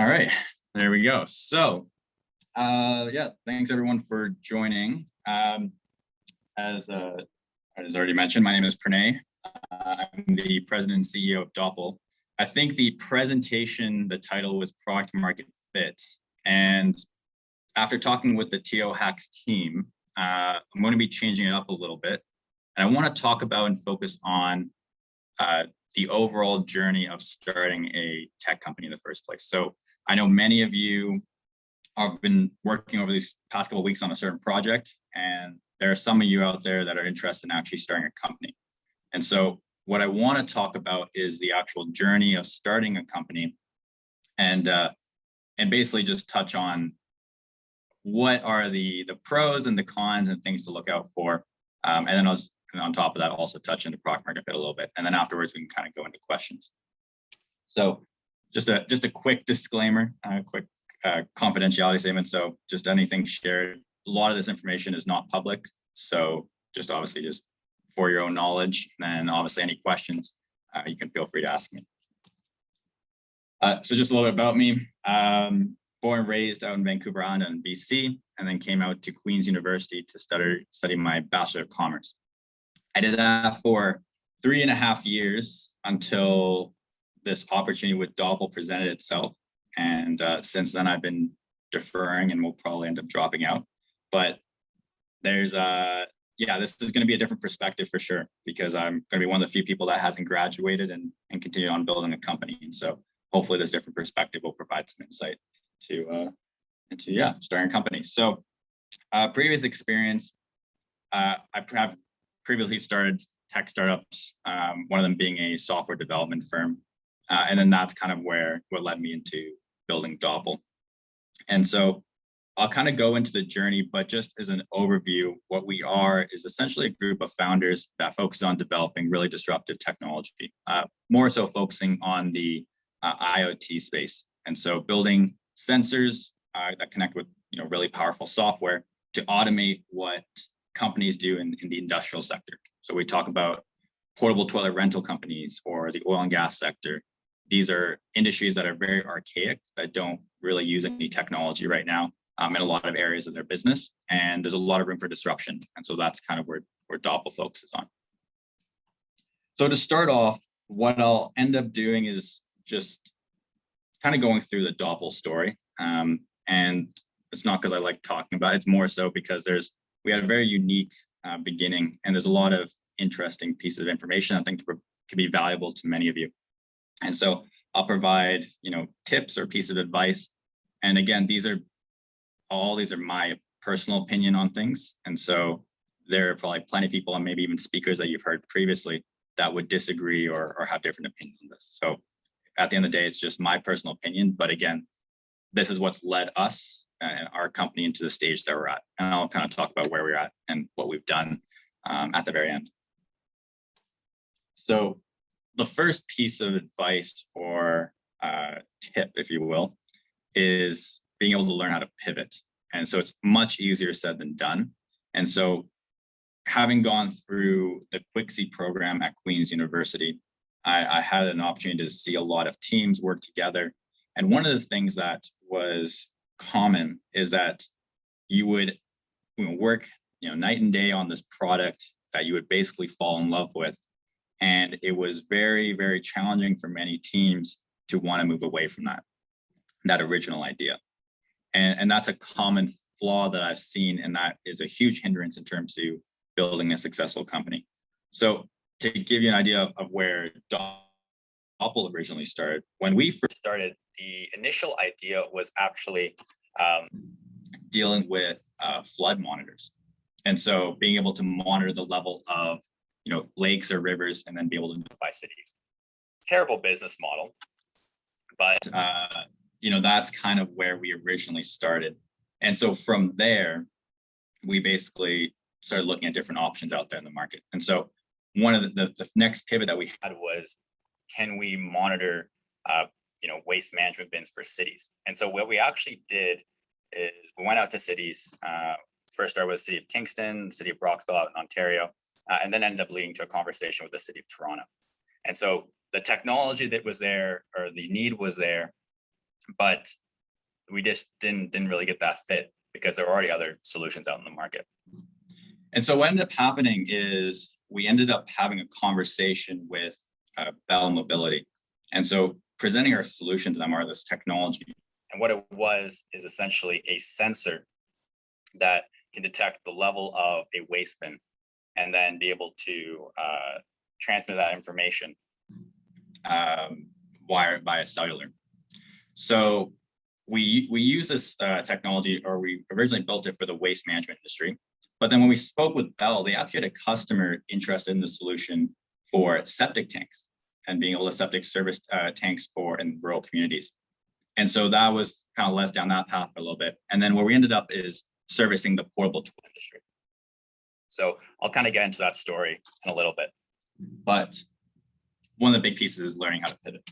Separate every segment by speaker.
Speaker 1: All right, there we go. So, yeah, thanks everyone for joining. As already mentioned, my name is Pranay. I'm the president and CEO of Doppl. I think the presentation, the title was Product Market Fit. And after talking with the TOHacks team, I'm going to be changing it up a little bit. And I want to talk about and focus on the overall journey of starting a tech company in the first place. So I know many of you have been working over these past couple of weeks on a certain project, and there are some of you out there that are interested in actually starting a company. And so what I want to talk about is the actual journey of starting a company, and basically just touch on what are the pros and the cons and things to look out for. And then on top of that, also touch into product market fit a little bit. And then afterwards, we can kind of go into questions. So just a quick disclaimer, quick confidentiality statement. So just anything shared, a lot of this information is not public. So just obviously just for your own knowledge, and obviously any questions, you can feel free to ask me. So just a little bit about me. Born and raised out in Vancouver Island in BC, and then came out to Queen's University to study my Bachelor of Commerce. I did that for 3.5 years until this opportunity with Doppl presented itself. And since then, I've been deferring and will probably end up dropping out. But there's this is going to be a different perspective for sure, because I'm going to be one of the few people that hasn't graduated and continue on building a company. And so hopefully this different perspective will provide some insight into starting a company. So previous experience, I have previously started tech startups, one of them being a software development firm. And then that's kind of what led me into building Doppl. And so I'll kind of go into the journey, but just as an overview, what we are is essentially a group of founders that focus on developing really disruptive technology, more so focusing on the IoT space. And so building sensors that connect with really powerful software to automate what companies do in the industrial sector. So we talk about portable toilet rental companies or the oil and gas sector. These are industries that are very archaic, that don't really use any technology right now in a lot of areas of their business. And there's a lot of room for disruption. And so that's kind of where Doppl focuses on. So to start off, what I'll end up doing is just kind of going through the Doppl story. And it's not because I like talking about it, it's more so because we had a very unique beginning, and there's a lot of interesting pieces of information I think could be valuable to many of you. And so I'll provide, tips or pieces of advice. And again, these are my personal opinion on things. And so there are probably plenty of people and maybe even speakers that you've heard previously that would disagree or have different opinions on this. So at the end of the day, it's just my personal opinion. But again, this is what's led us and our company into the stage that we're at. And I'll kind of talk about where we're at and what we've done at the very end. So the first piece of advice or tip, if you will, is being able to learn how to pivot. And so it's much easier said than done. And so having gone through the Quixie program at Queen's University, I had an opportunity to see a lot of teams work together. And one of the things that was common is that you would work night and day on this product that you would basically fall in love with. And it was very, very challenging for many teams to want to move away from that original idea. And that's a common flaw that I've seen, and that is a huge hindrance in terms of building a successful company. So to give you an idea of where Doppl originally started, when we first started, the initial idea was actually dealing with flood monitors. And so being able to monitor the level of lakes or rivers, and then be able to notify cities. Terrible business model, but that's kind of where we originally started. And so from there, we basically started looking at different options out there in the market. And so one of the next pivot that we had was, can we monitor waste management bins for cities? And so what we actually did is we went out to cities. First started with the city of Kingston, the city of Brockville out in Ontario, and then ended up leading to a conversation with the city of Toronto. And so the technology that was there, or the need was there,
Speaker 2: but we just didn't really get that fit because there were already other solutions out in the market.
Speaker 1: And so what ended up happening is we ended up having a conversation with Bell Mobility. And so presenting our solution to them, or this technology.
Speaker 2: And what it was is essentially a sensor that can detect the level of a waste bin and then be able to transmit that information
Speaker 1: via cellular. So we use this technology, or we originally built it for the waste management industry. But then when we spoke with Bell, they actually had a customer interested in the solution for septic tanks and being able to septic service tanks in rural communities. And so that was kind of led us down that path for a little bit. And then where we ended up is servicing the portable toilet industry.
Speaker 2: So I'll kind of get into that story in a little bit.
Speaker 1: But one of the big pieces is learning how to pivot.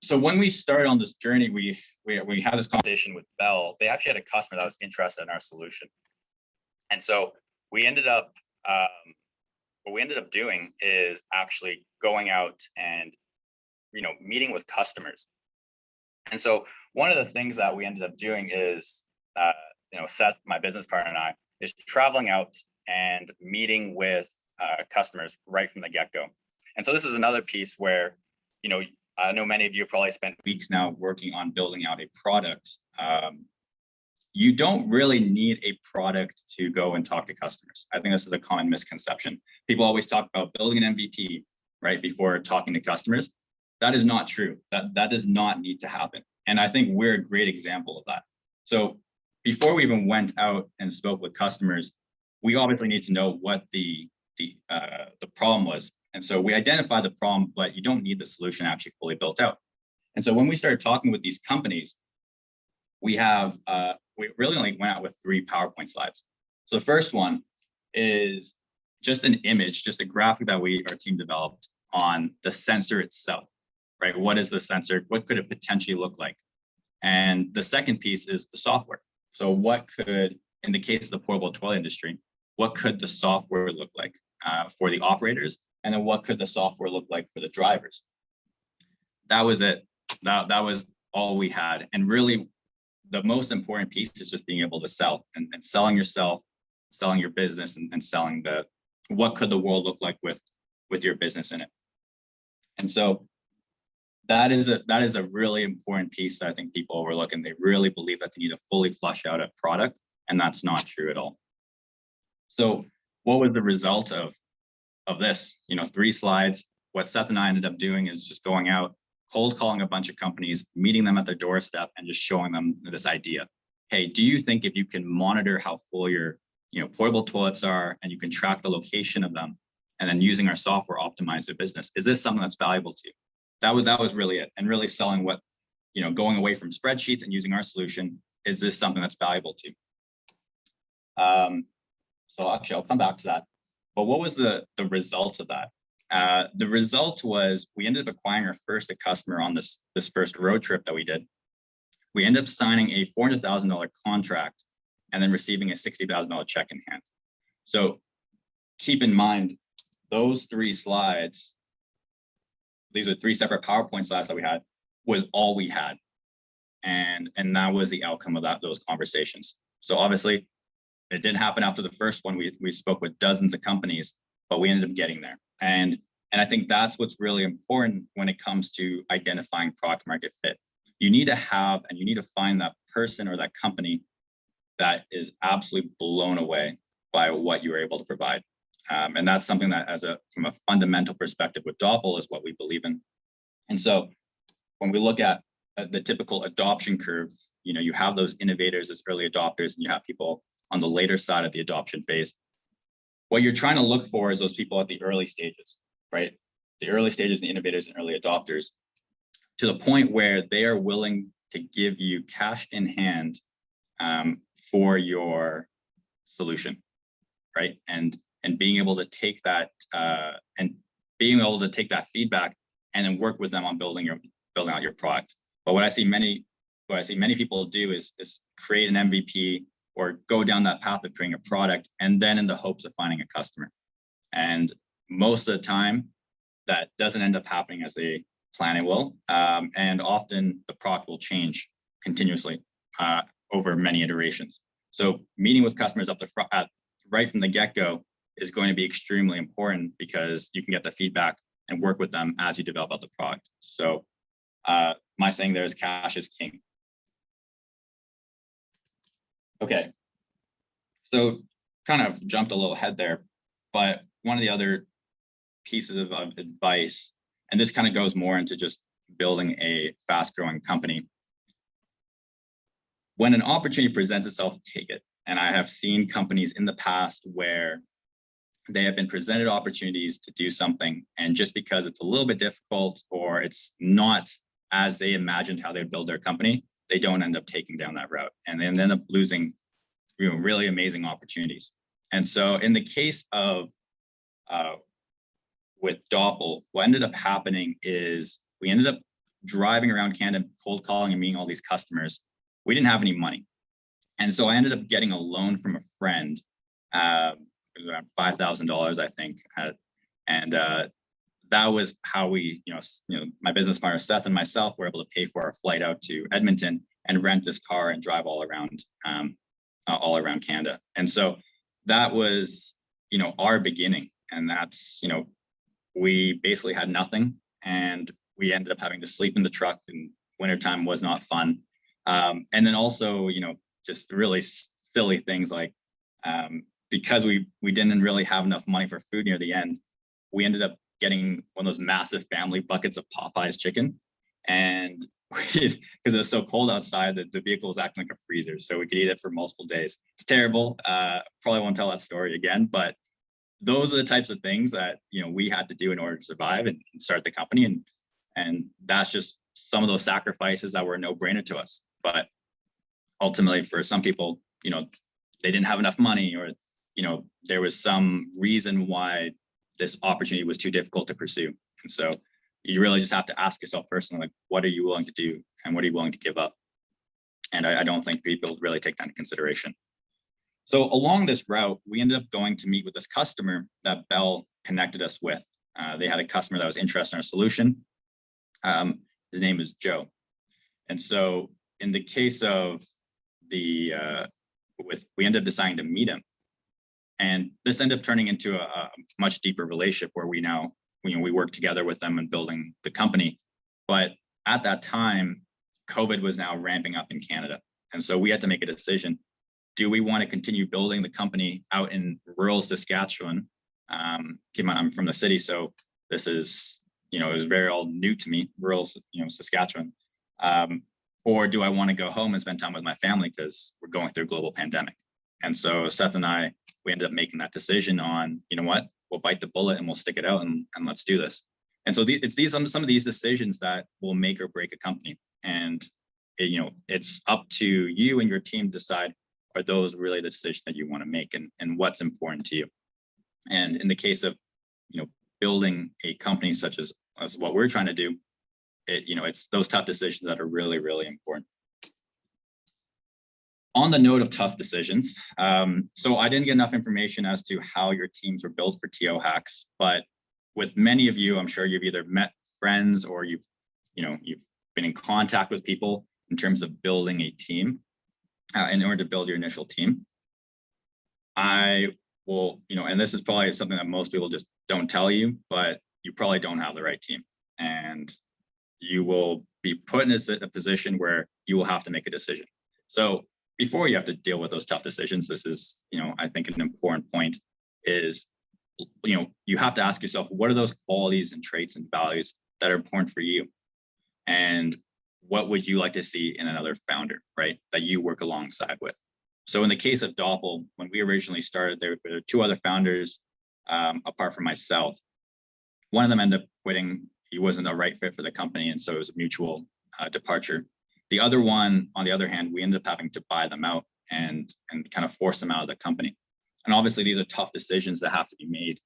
Speaker 1: So when we started on this journey, we had this conversation
Speaker 2: with Bell. They actually had a customer that was interested in our solution. And so we ended up, what we ended up doing is actually going out and, meeting with customers. And so one of the things that we ended up doing is, Seth, my business partner, and I, is traveling out and meeting with customers right from the get-go. And so this is another piece where, I know many of you have probably spent
Speaker 1: weeks now working on building out a product. You don't really need a product to go and talk to customers. I think this is a common misconception. People always talk about building an MVP right before talking to customers. That is not true. That does not need to happen. And I think we're a great example of that. So before we even went out and spoke with customers, we obviously need to know what the problem was. And so we identified the problem, but you don't need the solution actually fully built out. And so when we started talking with these companies, we really only went out with 3 PowerPoint slides. So the first one is just an image, just a graphic that our team developed on the sensor itself, right? What is the sensor? What could it potentially look like? And the second piece is the software. So what could, in the case of the portable toilet industry, what could the software look like for the operators? And then what could the software look like for the drivers? That was it. That was all we had. And really, the most important piece is just being able to sell and selling yourself, selling your business, and selling what could the world look like with your business in it. And so that is a really important piece that I think people overlook, and they really believe that they need to fully flush out a product, and that's not true at all. So what was the result of this? 3 slides. What Seth and I ended up doing is just going out, cold calling a bunch of companies, meeting them at their doorstep, and just showing them this idea. Hey, do you think if you can monitor how full your portable toilets are, and you can track the location of them, and then using our software optimize their business, is this something that's valuable to you? That was really it, and really selling what, going away from spreadsheets and using our solution. Is this something that's valuable to you? So actually, I'll come back to that. But what was the result of that? The result was we ended up acquiring our first customer on this first road trip that we did. We ended up signing a $400,000 contract and then receiving a $60,000 check in hand. So keep in mind, those 3 slides, these are 3 separate PowerPoint slides that we had, was all we had. And that was the outcome of those conversations. So obviously, it didn't happen after the first one. We spoke with dozens of companies, but we ended up getting there. And I think that's what's really important when it comes to identifying product market fit. You need to have, and you need to find that person or that company that is absolutely blown away by what you were able to provide. And that's something that from a fundamental perspective with Doppl is what we believe in. And so when we look at the typical adoption curve, you have those innovators as early adopters, and you have people on the later side of the adoption phase. What you're trying to look for is those people at the early stages, right? The early stages, the innovators and early adopters, to the point where they are willing to give you cash in hand for your solution, right? And being able to take that feedback and then work with them on building out your product. But what I see many people do is create an MVP or go down that path of creating a product, and then in the hopes of finding a customer. And most of the time, that doesn't end up happening as they plan it will, and often the product will change continuously over many iterations. So meeting with customers up the front, right from the get-go is going to be extremely important because you can get the feedback and work with them as you develop out the product. So my saying there is cash is king. Okay, so kind of jumped a little ahead there, but one of the other pieces of advice, and this kind of goes more into just building a fast-growing company. When an opportunity presents itself, take it. And I have seen companies in the past where they have been presented opportunities to do something, and just because it's a little bit difficult or it's not as they imagined how they build their company, they don't end up taking down that route, and then end up losing, really amazing opportunities. And so in the case of with Doppl, what ended up happening is we ended up driving around Canada, cold calling and meeting all these customers. We didn't have any money. And so I ended up getting a loan from a friend, it was around $5,000, I think. That was how we, my business partner, Seth, and myself were able to pay for our flight out to Edmonton and rent this car and drive all around Canada. And so that was, our beginning. And that's, we basically had nothing, and we ended up having to sleep in the truck, and wintertime was not fun. And then also, just really silly things like, because we didn't really have enough money for food near the end, we ended up getting one of those massive family buckets of Popeye's chicken. And because it was so cold outside, the vehicle was acting like a freezer, so we could eat it for multiple days. It's terrible. Probably won't tell that story again, but those are the types of things that we had to do in order to survive and start the company. And that's just some of those sacrifices that were a no-brainer to us. But ultimately, for some people, they didn't have enough money, or there was some reason why this opportunity was too difficult to pursue. And so you really just have to ask yourself personally, like, what are you willing to do and what are you willing to give up? And I don't think people really take that into consideration. So along this route, we ended up going to meet with this customer that Bell connected us with. They had a customer that was interested in our solution. His name is Joe. And so in the case of we ended up deciding to meet him. And this ended up turning into a much deeper relationship where we now, we work together with them and building the company. But at that time, COVID was now ramping up in Canada. And so we had to make a decision. Do we want to continue building the company out in rural Saskatchewan? I'm from the city, so this is, it was very all new to me, rural, Saskatchewan. Or do I want to go home and spend time with my family because we're going through a global pandemic? And so Seth and I, we ended up making that decision on, what, we'll bite the bullet and we'll stick it out and let's do this. And so it's some of these decisions that will make or break a company. And, it's up to you and your team to decide, are those really the decisions that you want to make and what's important to you? And in the case of, building a company such as what we're trying to do, it's those tough decisions that are really, really important. On the note of tough decisions, so I didn't get enough information as to how your teams were built for TO hacks, but with many of you, I'm sure you've either met friends or you've been in contact with people in terms of building a team. In order to build your initial team, I will, and this is probably something that most people just don't tell you, but you probably don't have the right team, and you will be put in a position where you will have to make a decision. So before you have to deal with those tough decisions, this is, I think an important point is, you have to ask yourself, what are those qualities and traits and values that are important for you? And what would you like to see in another founder, right, that you work alongside with? So in the case of Doppl, when we originally started, there were two other founders apart from myself. One of them ended up quitting. He wasn't the right fit for the company, and so it was a mutual departure. The other one, on the other hand, we ended up having to buy them out and kind of force them out of the company. And obviously, these are tough decisions that have to be made.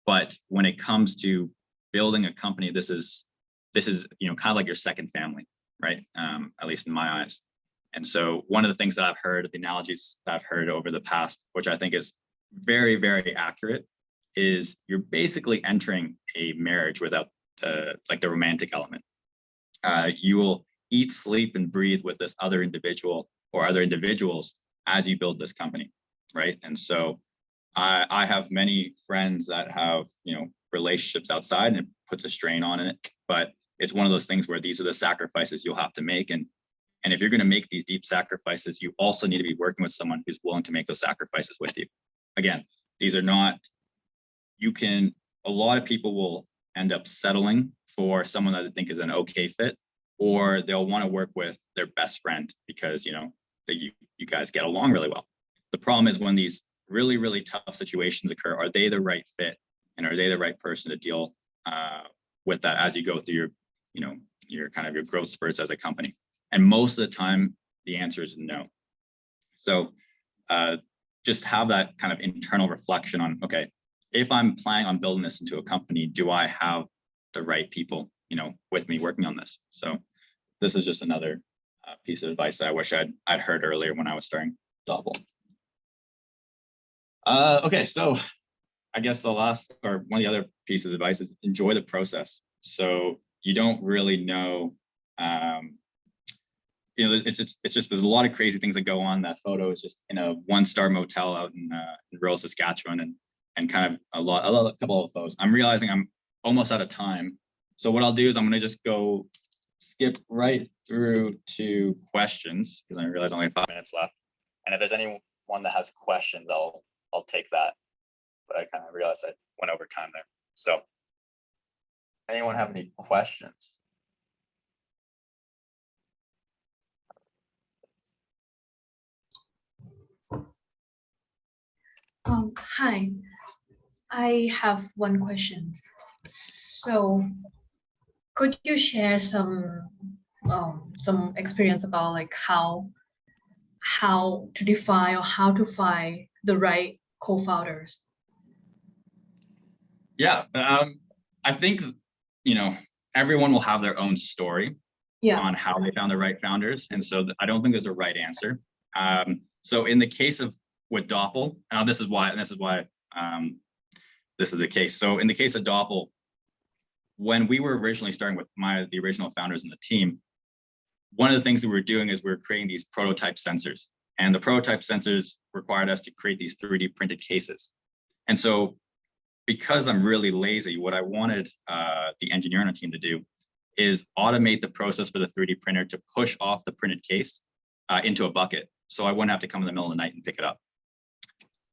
Speaker 1: But when it comes to building a company, this is kind of like your second family, right? At least in my eyes. And so one of the things that I've heard, the analogies that I've heard over the past, which I think is very, very accurate, is you're basically entering a marriage without the romantic element. you will eat, sleep, and breathe with this other individual or other individuals as you build this company, right? And so I have many friends that have, relationships outside, and it puts a strain on it, but it's one of those things where these are the sacrifices you'll have to make. And if you're going to make these deep sacrifices, you also need to be working with someone who's willing to make those sacrifices with you. Again, these are not, a lot of people will end up settling for someone that they think is an okay fit, or they'll want to work with their best friend because, you guys get along really well. The problem is when these really, really tough situations occur, are they the right fit? And are they the right person to deal with that as you go through your kind of your growth spurts as a company? And most of the time, the answer is no. So just have that kind of internal reflection on, okay, if I'm planning on building this into a company, do I have the right people, with me working on this? So this is just another piece of advice that I wish I'd heard earlier when I was starting Doppl. Okay, so I guess the last, or one of the other pieces of advice is enjoy the process. So you don't really know, it's just there's a lot of crazy things that go on. That photo is just in a 1-star motel out in rural Saskatchewan, and kind of a couple of photos. I'm realizing I'm almost out of time. So what I'll do is I'm going to just skip right through to questions, because I realize I only have 5
Speaker 2: minutes left. And if there's anyone that has questions, I'll take that. But I kind of realized I went over time there. So anyone have any questions?
Speaker 3: Hi, I have one question. So could you share some experience about like how to define or how to find the right co-founders?
Speaker 1: Yeah, I think, everyone will have their own story on how they found the right founders. And so I don't think there's a right answer. So in the case of with Doppl, this is why this is the case. So in the case of Doppl, when we were originally starting with the original founders in the team, one of the things that we were doing is we were creating these prototype sensors, and the prototype sensors required us to create these 3D printed cases. And so because I'm really lazy, what I wanted the engineer on the team to do is automate the process for the 3D printer to push off the printed case into a bucket, so I wouldn't have to come in the middle of the night and pick it up.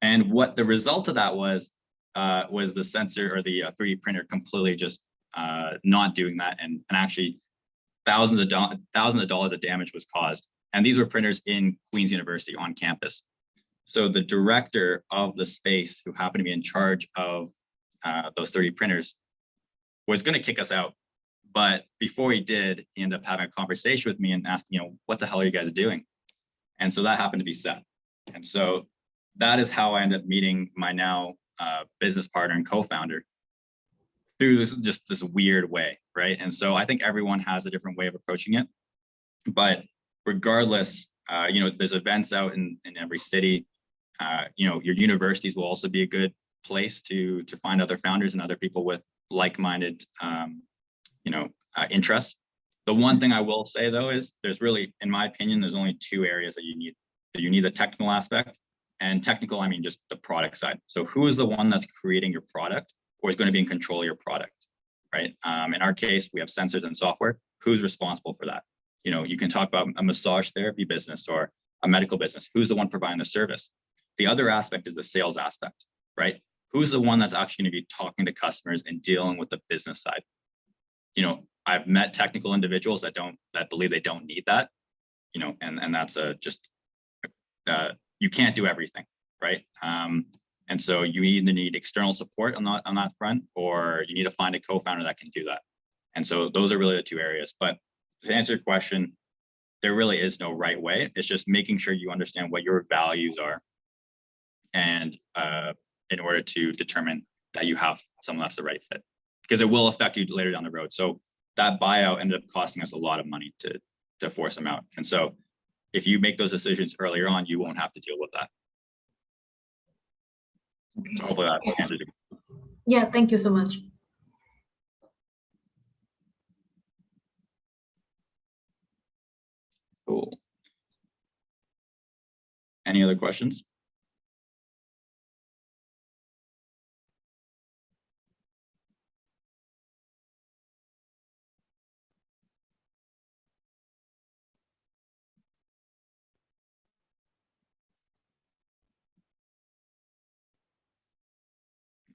Speaker 1: And what the result of that was the sensor, or the 3D printer, completely just not doing that, and actually thousands of dollars of damage was caused. And these were printers in Queen's University on campus. So the director of the space, who happened to be in charge of those 3D printers, was going to kick us out. But before he did, he ended up having a conversation with me and asking, what the hell are you guys doing? And so that happened to be Seth. And so that is how I ended up meeting my now business partner and co-founder, through this weird way, right? And so I think everyone has a different way of approaching it. But regardless, there's events out in every city. Your universities will also be a good place to find other founders and other people with like-minded interests. The one thing I will say, though, is there's really, in my opinion, there's only 2 areas that you need. You need the technical aspect, and technical, I mean just the product side. So who is the one that's creating your product, or is going to be in control of your product, right? In our case, we have sensors and software. Who's responsible for that? You can talk about a massage therapy business or a medical business. Who's the one providing the service? The other aspect is the sales aspect, right? Who's the one that's actually going to be talking to customers and dealing with the business side? I've met technical individuals that believe they don't need that, and that's you can't do everything, right? And so you either need external support on that front, or you need to find a co-founder that can do that. And so those are really the 2 areas. But to answer your question, there really is no right way. It's just making sure you understand what your values are, and in order to determine that you have someone that's the right fit, because it will affect you later down the road. So that buyout ended up costing us a lot of money to force them out. And so if you make those decisions earlier on, you won't have to deal with that.
Speaker 3: Okay.
Speaker 1: So hopefully that answers it.
Speaker 3: Yeah, thank you so much.
Speaker 1: Any other questions?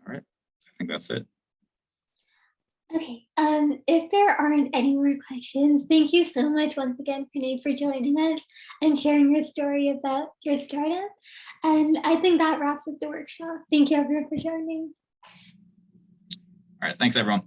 Speaker 1: All right, I think that's it.
Speaker 4: Okay, if there aren't any more questions, thank you so much once again, Pranay, for joining us and sharing your story about your startup. And I think that wraps up the workshop. Thank you everyone for joining.
Speaker 1: All right, thanks everyone.